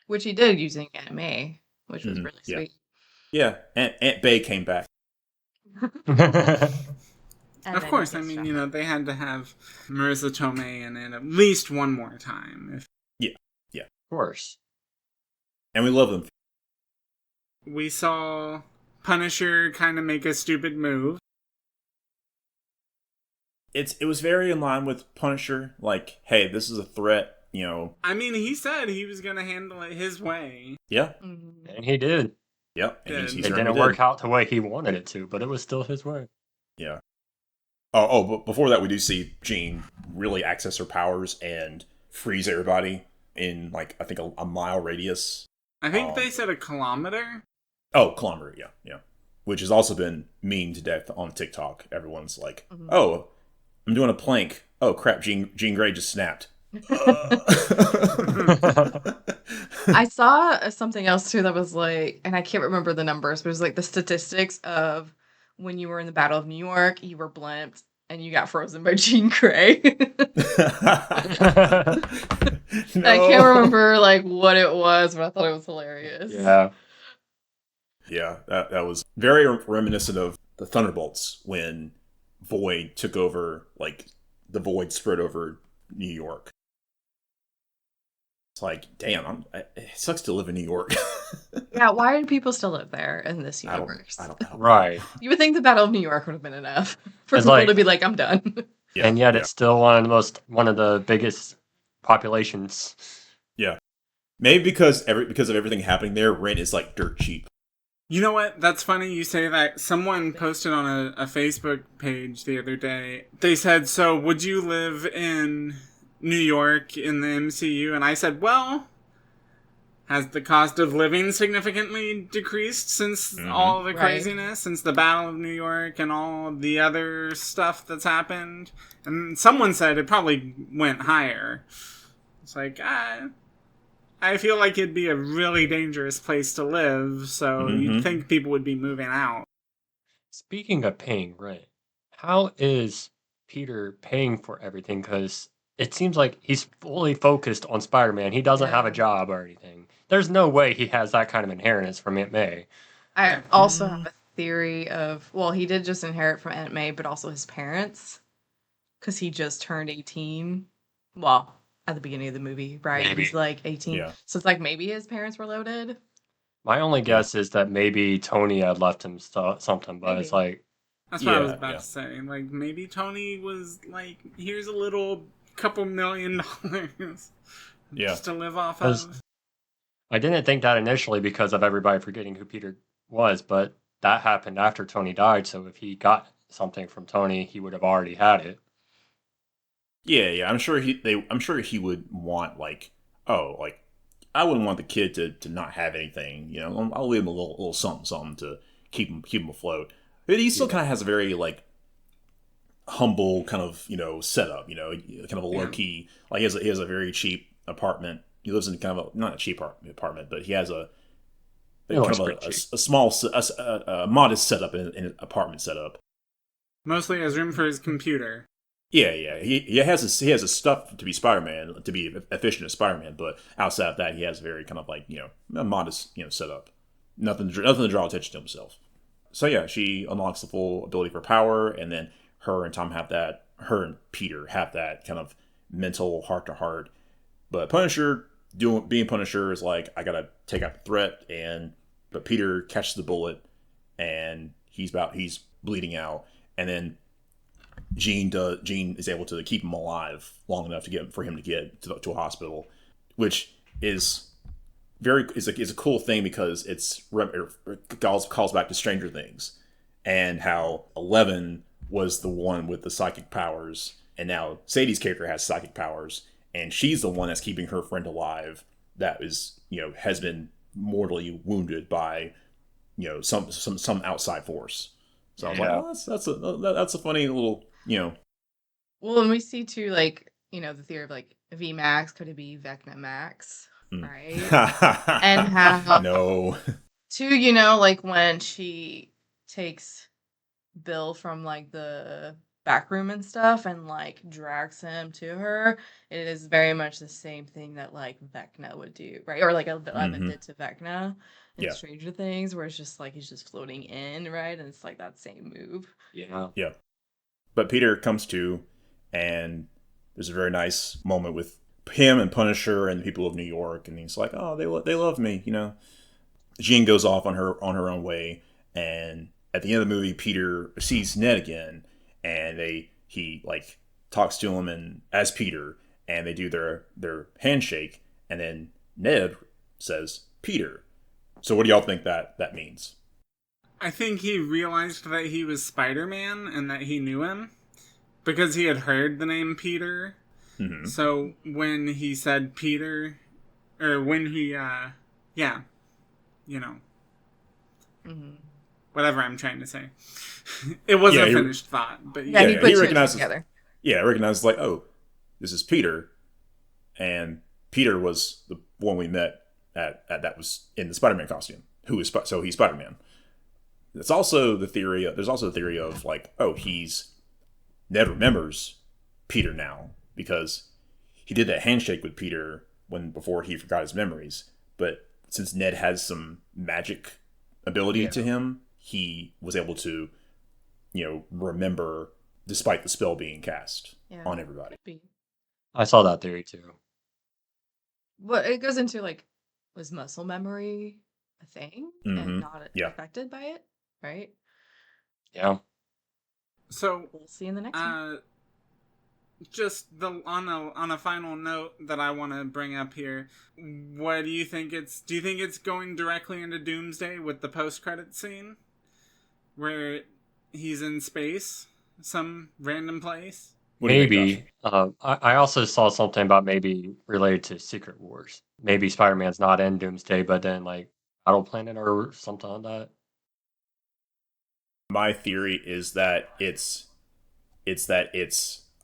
Which he did using anime, which was really sweet. Yeah, Aunt Bay came back. Of course, I mean, they had to have Marissa Tomei in it at least one more time. Yeah, yeah. Of course. And we love them. We saw Punisher kind of make a stupid move. It was very in line with Punisher. Like, hey, this is a threat, you know. I mean, he said he was going to handle it his way. Yeah. Mm-hmm. And he did. Yep. And it didn't work out the way he wanted it to, but it was still his way. Yeah. But before that, we do see Jean really access her powers and freeze everybody in, like, I think a mile radius. I think they said a kilometer. Oh, kilometer, yeah. Which has also been memed to death on TikTok. Everyone's like, oh, I'm doing a plank. Oh, crap, Jean Grey just snapped. I saw something else, too, that was like, and I can't remember the numbers, but it was like the statistics of when you were in the Battle of New York, you were blimped, and you got frozen by Jean Grey. No. I can't remember like what it was, but I thought it was hilarious. Yeah. Yeah, that was very reminiscent of the Thunderbolts when Void took over, like, the Void spread over New York. It's like, damn, it sucks to live in New York. Yeah, why do people still live there in this universe? I don't know. Right. You would think the Battle of New York would have been enough for people to be like, I'm done. Yeah, and yet it's still one of the biggest populations. Yeah. Maybe because of everything happening there, rent is like dirt cheap. You know what? That's funny you say that. Someone posted on a Facebook page the other day. They said, so would you live in New York in the MCU? And I said, well, has the cost of living significantly decreased since all the craziness, since the Battle of New York and all the other stuff that's happened? And someone said it probably went higher. It's like, I feel like it'd be a really dangerous place to live, so you'd think people would be moving out. Speaking of paying rent, how is Peter paying for everything? Because it seems like he's fully focused on Spider-Man. He doesn't have a job or anything. There's no way he has that kind of inheritance from Aunt May. I also have a theory of, well, he did just inherit from Aunt May, but also his parents, because he just turned 18. Well, at the beginning of the movie, right? Maybe. He's like 18. Yeah. So it's like maybe his parents were loaded. My only guess is that maybe Tony had left him something, but it's like... That's what I was about to say. Like, maybe Tony was like, here's a little couple $1 million just to live off of. I didn't think that initially because of everybody forgetting who Peter was, but that happened after Tony died, so if he got something from Tony, he would have already had it. Yeah. I'm sure he would want, like, I wouldn't want the kid to not have anything. You know, I'll leave him a little something to keep him afloat. But he still kind of has a very, like, humble kind of, setup. Kind of a low key. Like, he has a very cheap apartment. He lives in kind of not a cheap apartment, but he has a small, modest setup in an apartment setup. Mostly has room for his computer. Yeah. He has his stuff to be Spider-Man, to be efficient as Spider-Man, but outside of that, he has a very kind of like, a modest, setup. Nothing to draw attention to himself. So yeah, she unlocks the full ability for power, and then her and Peter have that kind of mental heart-to-heart. But Punisher, being Punisher is like, I gotta take out the threat, but Peter catches the bullet, and he's bleeding out, and then Jean is able to keep him alive long enough for him to get to a hospital, which is is a cool thing because it calls back to Stranger Things and how 11 was the one with the psychic powers, and now Sadie's character has psychic powers, and she's the one that's keeping her friend alive that is has been mortally wounded by some outside force. So I was like, that's a funny little, Well, and we see too, like, the theory of like VMAX, could it be Vecna Max, right? And how too, like when she takes Bill from like the back room and stuff and like drags him to her, it is very much the same thing that like Vecna would do, right? Or like Eleven did to Vecna in Stranger Things, where it's just like he's just floating in, right? And it's like that same move. Yeah. But Peter comes to, and there's a very nice moment with him and Punisher and the people of New York, and he's like, "Oh, they love me," you know. Jean goes off on her own way, and at the end of the movie, Peter sees Ned again, and he like talks to him and as Peter, and they do their handshake, and then Ned says Peter. So what do y'all think that means? I think he realized that he was Spider-Man and that he knew him because he had heard the name Peter. Mm-hmm. So when he said Peter, or when he, whatever I'm trying to say. It wasn't a finished thought, but he put two together. Yeah, recognized like, oh, this is Peter, and Peter was the one we met at that was in the Spider-Man costume. So he's Spider-Man. There's also the theory of like, oh, Ned remembers Peter now because he did that handshake with Peter before he forgot his memories. But since Ned has some magic ability to him, he was able to, remember despite the spell being cast on everybody. I saw that theory too. Well, it goes into like, was muscle memory a thing and not affected by it, right? Yeah. So we'll see in the next one. Just on a final note that I want to bring up here, what do you think do you think it's going directly into Doomsday with the post-credit scene where he's in space, some random place? Maybe. I also saw something about maybe related to Secret Wars. Maybe Spider-Man's not in Doomsday, but then like Battle Planet or something like that. My theory is that there's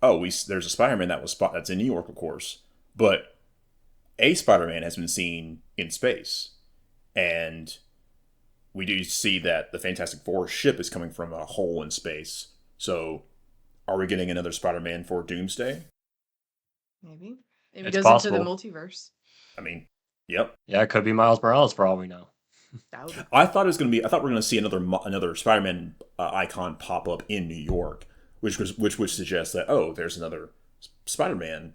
a Spider-Man that's in New York, of course, but a Spider-Man has been seen in space, and we do see that the Fantastic Four ship is coming from a hole in space. So, are we getting another Spider-Man for Doomsday? Maybe it goes possible into the multiverse. I mean, yep. Yeah, it could be Miles Morales for all we know. I thought we're going to see another Spider-Man icon pop up in New York, which would suggest that there's another Spider-Man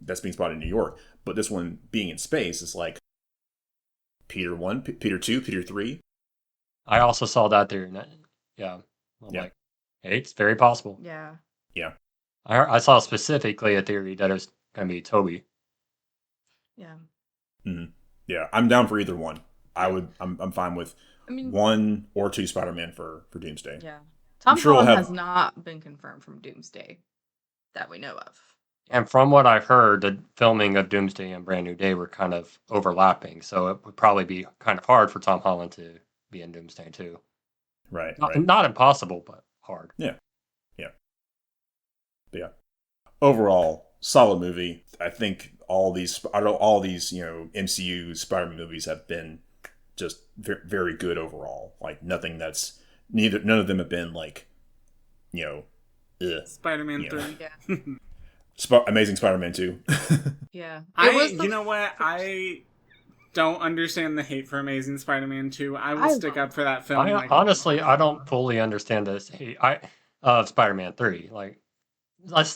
that's being spotted in New York. But this one being in space is like Peter 1, Peter 2, Peter 3. I also saw that there. Yeah. I'm like, hey, it's very possible. Yeah. Yeah. I saw specifically a theory that it was going to be Toby. Yeah. Mm-hmm. Yeah, I'm down for either one. I'm fine with one or two Spider-Man for Doomsday. Yeah. Tom Holland has not been confirmed from Doomsday that we know of. And from what I've heard, the filming of Doomsday and Brand New Day were kind of overlapping, so it would probably be kind of hard for Tom Holland to be in Doomsday too. Right. Not impossible, but hard. Yeah. Yeah. But yeah. Overall, solid movie. I think all these MCU Spider-Man movies have been just very, very good overall. Like none of them have been like, Spider-Man 3. Yeah. Amazing Spider-Man 2. Yeah. I don't understand the hate for Amazing Spider-Man 2. I will stick up for that film. Honestly, I don't fully understand this hate. Spider-Man 3. Like,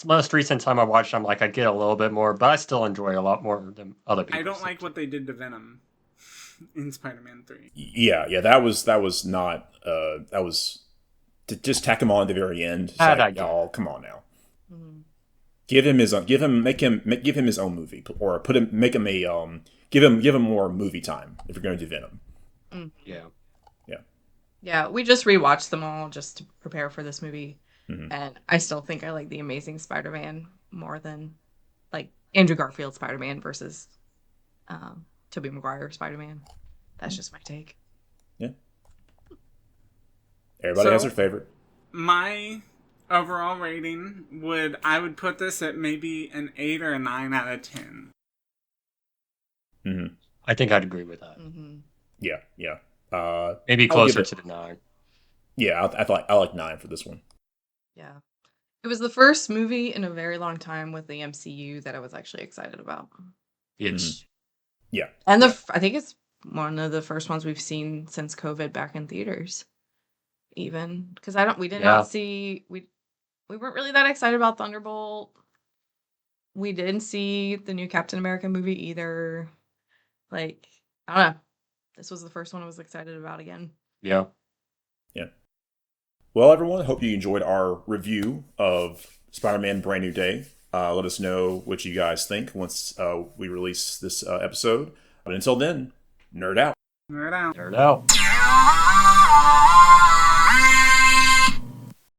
most recent time I watched, I'm like, I get a little bit more, but I still enjoy a lot more than other people. I don't like what they did to Venom in Spider-Man 3. Yeah, that was not that was to just tack him on at the very end. Y'all, come on now. Mm-hmm. Give him his own movie, or give him more movie time if you're going to do Venom. Mm. Yeah. Yeah, we just rewatched them all just to prepare for this movie. Mm-hmm. And I still think I like the Amazing Spider-Man more than like Andrew Garfield Spider-Man versus Tobey Maguire Spider-Man. That's just my take. Yeah. Everybody has their favorite. My overall rating I would put this at maybe an 8 or a 9 out of 10. Mm-hmm. I think I'd agree with that. Mm-hmm. Yeah. Maybe closer to the 9. Yeah, I like 9 for this one. Yeah. It was the first movie in a very long time with the MCU that I was actually excited about. Yes. Yeah. And I think it's one of the first ones we've seen since COVID back in theaters. Even because we did not see we weren't really that excited about Thunderbolt. We didn't see the new Captain America movie either. Like, I don't know. This was the first one I was excited about again. Yeah. Yeah. Well, everyone, hope you enjoyed our review of Spider-Man Brand New Day. Let us know what you guys think once we release this episode. But until then, nerd out. Nerd out. Nerd out.